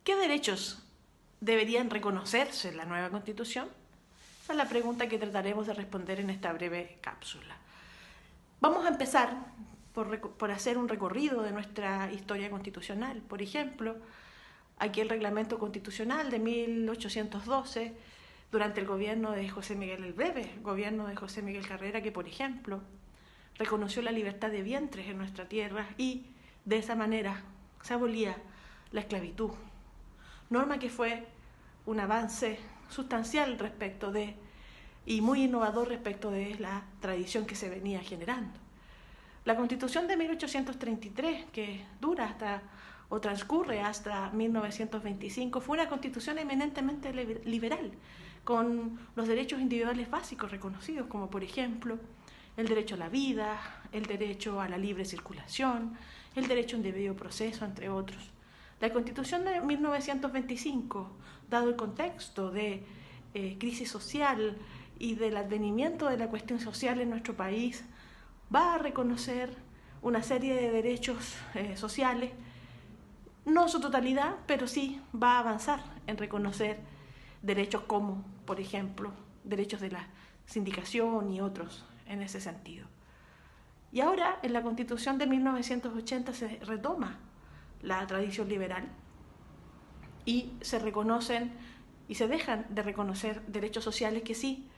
¿Qué derechos deberían reconocerse en la nueva Constitución? Esa es la pregunta que trataremos de responder en esta breve cápsula. Vamos a empezar por hacer un recorrido de nuestra historia constitucional. Por ejemplo, aquí el reglamento constitucional de 1812, durante el gobierno de José Miguel el Breve, gobierno de José Miguel Carrera, que por ejemplo reconoció la libertad de vientres en nuestra tierra y de esa manera se abolía la esclavitud. Norma que fue un avance sustancial y muy innovador respecto de la tradición que se venía generando. La Constitución de 1833, que transcurre hasta 1925, fue una constitución eminentemente liberal, con los derechos individuales básicos reconocidos, como por ejemplo el derecho a la vida, el derecho a la libre circulación, el derecho a un debido proceso, entre otros. La Constitución de 1925, dado el contexto de crisis social y del advenimiento de la cuestión social en nuestro país, va a reconocer una serie de derechos sociales, no su totalidad, pero sí va a avanzar en reconocer derechos como, por ejemplo, derechos de la sindicación y otros en ese sentido. Y ahora, en la Constitución de 1980 se retoma la tradición liberal y se reconocen y se dejan de reconocer derechos sociales que sí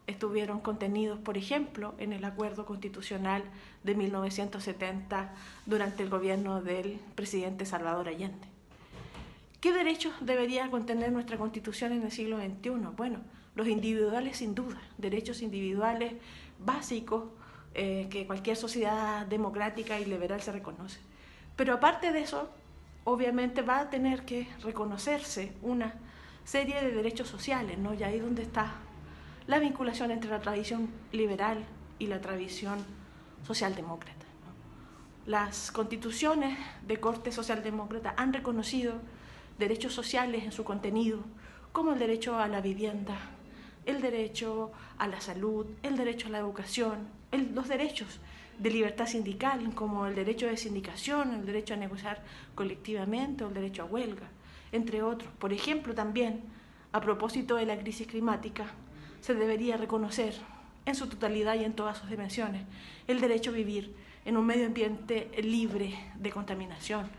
estuvieron contenidos, por ejemplo, en el Acuerdo Constitucional de 1970 durante el gobierno del presidente Salvador Allende. ¿Qué derechos debería contener nuestra Constitución en el siglo XXI? Bueno, los individuales sin duda, derechos individuales básicos que cualquier sociedad democrática y liberal se reconoce. Pero aparte de eso, obviamente va a tener que reconocerse una serie de derechos sociales, ¿no? Y ahí es donde está la vinculación entre la tradición liberal y la tradición socialdemócrata, ¿no? Las constituciones de corte socialdemócrata han reconocido derechos sociales en su contenido, como el derecho a la vivienda, el derecho a la salud, el derecho a la educación, los derechos de libertad sindical, como el derecho de sindicación, el derecho a negociar colectivamente o el derecho a huelga, entre otros. Por ejemplo, también, a propósito de la crisis climática, se debería reconocer en su totalidad y en todas sus dimensiones el derecho a vivir en un medio ambiente libre de contaminación.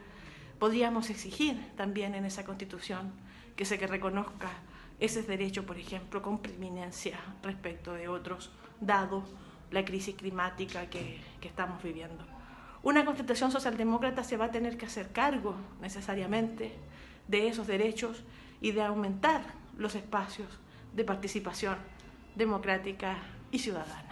Podríamos exigir también en esa Constitución que se reconozca ese derecho, por ejemplo, con preeminencia respecto de otros, dado la crisis climática que estamos viviendo. Una Constitución socialdemócrata se va a tener que hacer cargo necesariamente de esos derechos y de aumentar los espacios de participación democrática y ciudadana.